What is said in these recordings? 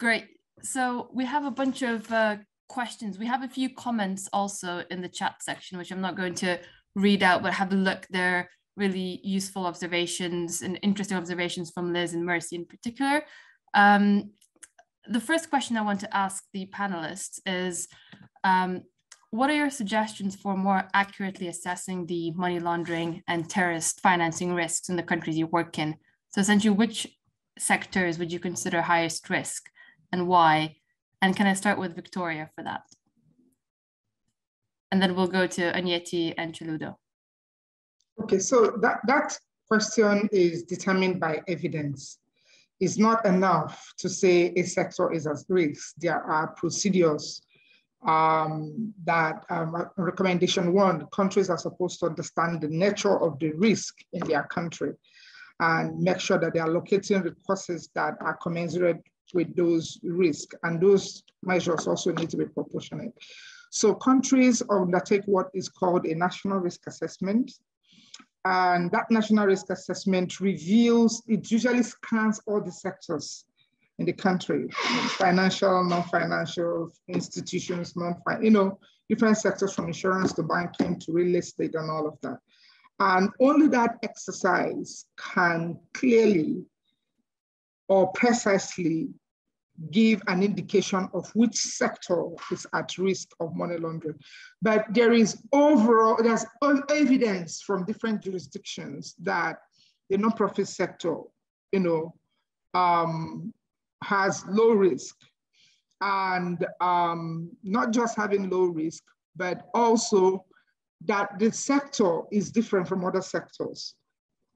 Great. So we have a bunch of questions. We have a few comments also in the chat section, which I'm not going to read out, but have a look. They're really useful observations and interesting observations from Liz and Mercy in particular. The first question I want to ask the panelists is, what are your suggestions for more accurately assessing the money laundering and terrorist financing risks in the countries you work in? So essentially, which sectors would you consider highest risk and why? And can I start with Victoria for that? And then we'll go to Agneti and Chiludo. Okay, so that question is determined by evidence. It's not enough to say a sector is at risk. There are procedures recommendation one, countries are supposed to understand the nature of the risk in their country and make sure that they are allocating resources that are commensurate with those risks. And those measures also need to be proportionate. So countries undertake what is called a national risk assessment. And that national risk assessment reveals, it usually scans all the sectors in the country, financial, non-financial institutions, different sectors from insurance to banking to real estate and all of that. And only that exercise can clearly or precisely give an indication of which sector is at risk of money laundering. But there's evidence from different jurisdictions that the nonprofit sector, has low risk, and not just having low risk, but also that the sector is different from other sectors.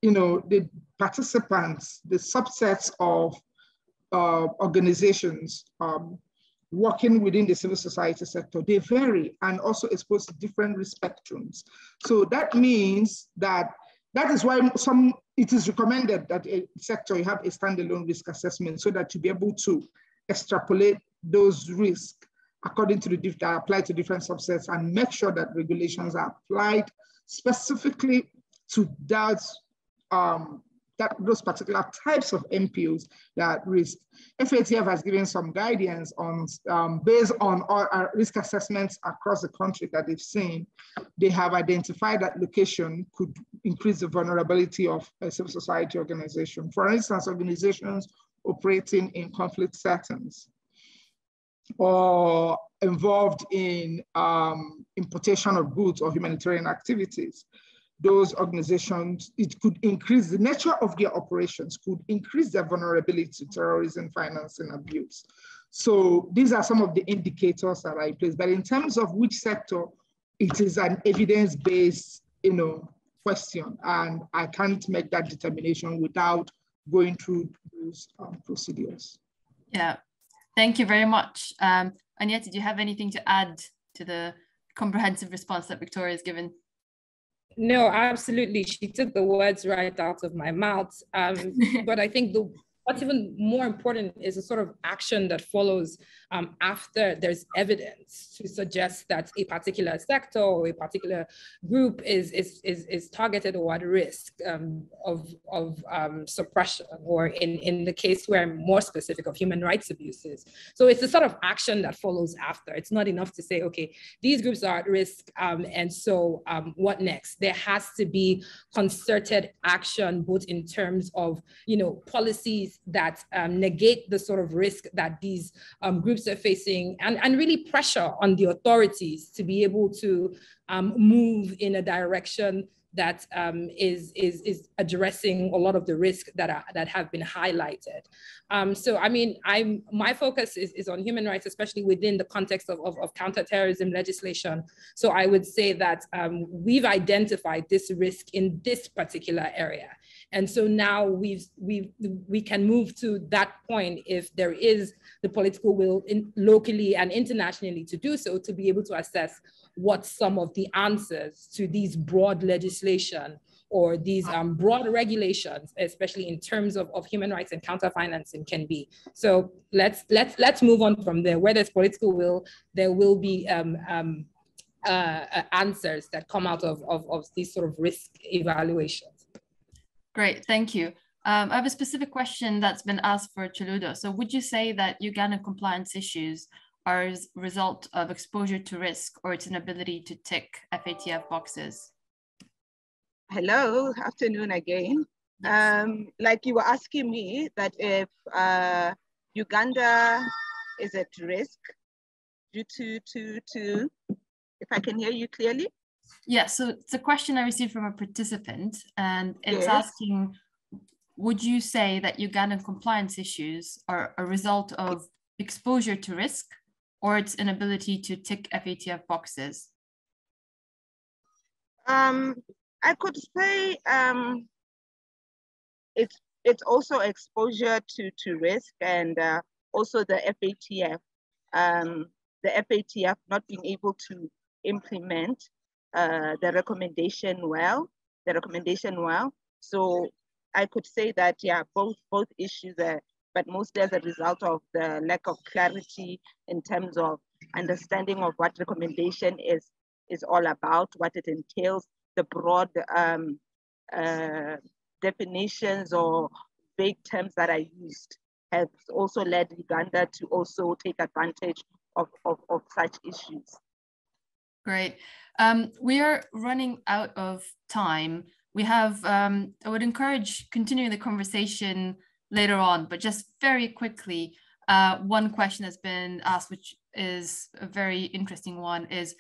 The participants, the subsets of organizations working within the civil society sector, they vary and also exposed to different risk spectrums. So that means that is why it is recommended that a sector you have a standalone risk assessment so that you be able to extrapolate those risks according to that apply to different subsets and make sure that regulations are applied specifically to those particular types of NPOs that are at risk. FATF has given some guidance on, based on our risk assessments across the country that they've seen. They have identified that location could increase the vulnerability of a civil society organization. For instance, organizations operating in conflict settings or involved in importation of goods or humanitarian activities. Those organizations, it could increase the nature of their operations, could increase their vulnerability to terrorism, finance, and abuse. So these are some of the indicators that I place. But in terms of which sector, it is an evidence-based, question, and I can't make that determination without going through those procedures. Yeah, thank you very much. Agneti, do you have anything to add to the comprehensive response that Victoria has given? No, absolutely. She took the words right out of my mouth. But I think what's even more important is the sort of action that follows after there's evidence to suggest that a particular sector or a particular group is targeted or at risk of suppression, or in the case where I'm more specific, of human rights abuses. So it's the sort of action that follows after. It's not enough to say, okay, these groups are at risk, and so what next? There has to be concerted action, both in terms of policies that negate the sort of risk that these groups are facing, and really pressure on the authorities to be able to move in a direction that is addressing a lot of the risks that have been highlighted. So I mean, my focus is on human rights, especially within the context of counterterrorism legislation. So I would say that we've identified this risk in this particular area. And so now we can move to that point if there is the political will locally and internationally to do so, to be able to assess what some of the answers to these broad legislation or these broad regulations, especially in terms of human rights and counter-financing, can be. So let's move on from there. Where there's political will, there will be answers that come out of these sort of risk evaluations. Great, thank you. I have a specific question that's been asked for Choludo. So would you say that Ugandan compliance issues are a result of exposure to risk or its inability to tick FATF boxes? Hello, afternoon again. Yes. Like you were asking me that if Uganda is at risk due to, if I can hear you clearly? Yeah, so it's a question I received from a participant, and it's Yes. asking, would you say that Ugandan compliance issues are a result of exposure to risk or its inability to tick FATF boxes? I could say it's also exposure to risk, and also the FATF. The FATF not being able to implement the recommendation well. So I could say that, yeah, both issues are, but mostly as a result of the lack of clarity in terms of understanding of what recommendation is all about, what it entails, the broad definitions or vague terms that are used has also led Uganda to also take advantage of such issues. Great. We are running out of time. We have, I would encourage continuing the conversation later on, but just very quickly, one question that's been asked, which is a very interesting one, is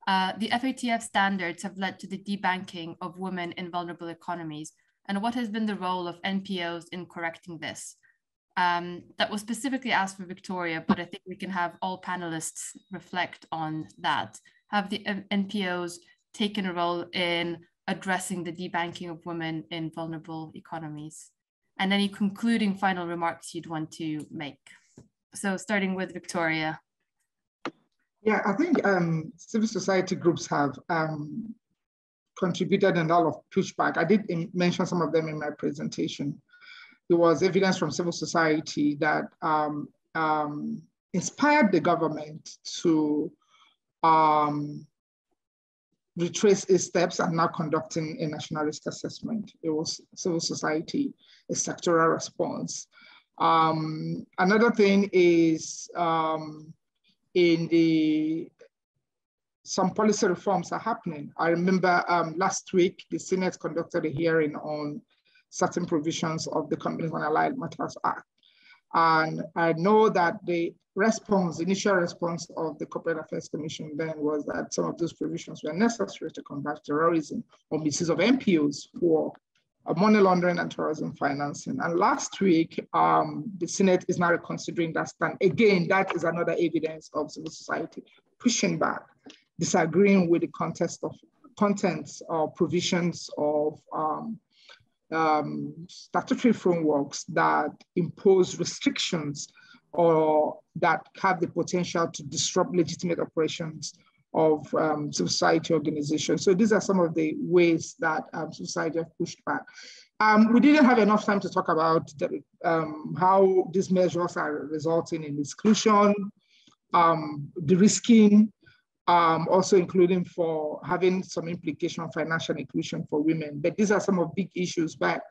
the FATF standards have led to the debanking of women in vulnerable economies. And what has been the role of NPOs in correcting this? That was specifically asked for Victoria, but I think we can have all panelists reflect on that. Have the NPOs taken a role in addressing the debanking of women in vulnerable economies? And any concluding final remarks you'd want to make? So starting with Victoria. Yeah, I think civil society groups have contributed in a lot of pushback. I did mention some of them in my presentation. There was evidence from civil society that inspired the government to retrace its steps and now conducting a national risk assessment. It was civil society, a sectoral response. Another thing is some policy reforms are happening. I remember last week, the Senate conducted a hearing on certain provisions of the Companies and Allied Matters Act. And I know that the initial response of the Corporate Affairs Commission then was that some of those provisions were necessary to combat terrorism or misuse of NPOs for money laundering and terrorism financing. And last week, the Senate is now reconsidering that stand. Again, that is another evidence of civil society pushing back, disagreeing with the contents or provisions of statutory frameworks that impose restrictions or that have the potential to disrupt legitimate operations of civil society organizations. So these are some of the ways that society have pushed back. We didn't have enough time to talk about how these measures are resulting in exclusion, de-risking, also including for having some implication on financial inclusion for women. But these are some of big issues. But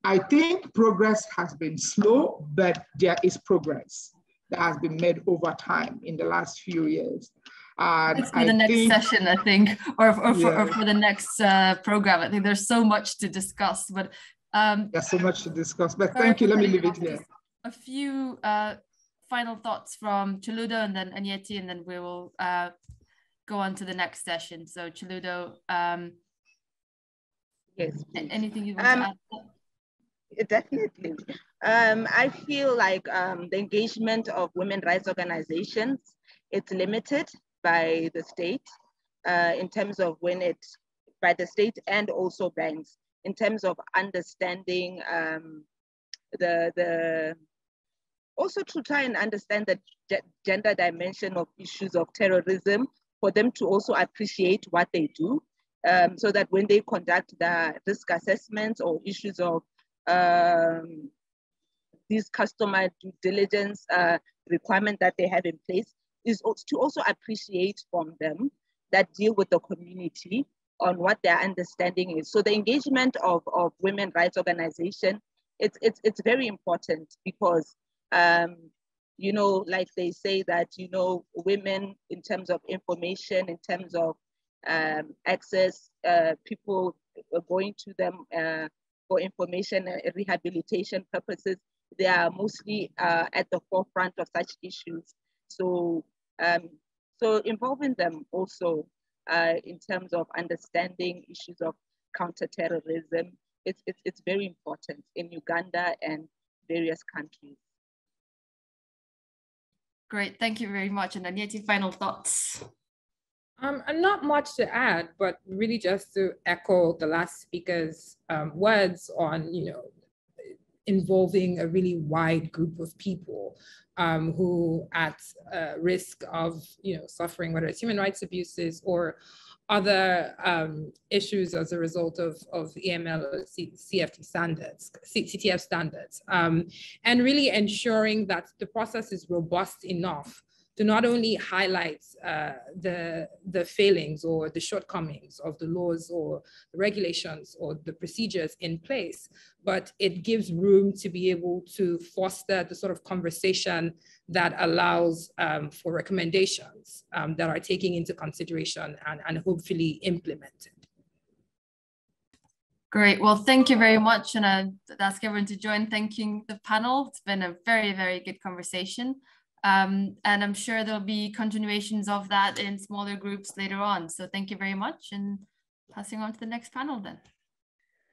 I think progress has been slow, but there is progress that has been made over time in the last few years. And it's for the next session, I think, or for the next program. I think there's so much to discuss, but there's so much to discuss. But thank you. Let me leave it here. A few final thoughts from Choludo and then Anyeti, and then we will go on to the next session. So Choludo, yes, anything you want to add? Definitely. I feel like the engagement of women rights organizations, it's limited by the state in terms of by the state and also banks, in terms of understanding also to try and understand the gender dimension of issues of terrorism, for them to also appreciate what they do, so that when they conduct the risk assessments or issues of these customer due diligence requirement that they have in place, is to also appreciate from them that deal with the community on what their understanding is. So the engagement of women rights organizations it's very important because, you know, like they say that, you know, women in terms of information, in terms of access, people going to them for information, rehabilitation purposes, they are mostly at the forefront of such issues. So, so involving them also in terms of understanding issues of counterterrorism, it's very important in Uganda and various countries. Great, thank you very much. And Anyeti, final thoughts? And not much to add, but really just to echo the last speaker's words on, you know, involving a really wide group of people who at risk of, you know, suffering, whether it's human rights abuses or other issues as a result of EML or CFT standards, CTF standards, and really ensuring that the process is robust enough to not only highlight the failings or the shortcomings of the laws or the regulations or the procedures in place, but it gives room to be able to foster the sort of conversation that allows for recommendations that are taken into consideration and hopefully implemented. Great. Well, thank you very much. And I'd ask everyone to join thanking the panel. It's been a very, very good conversation. And I'm sure there'll be continuations of that in smaller groups later on. So thank you very much, and passing on to the next panel then.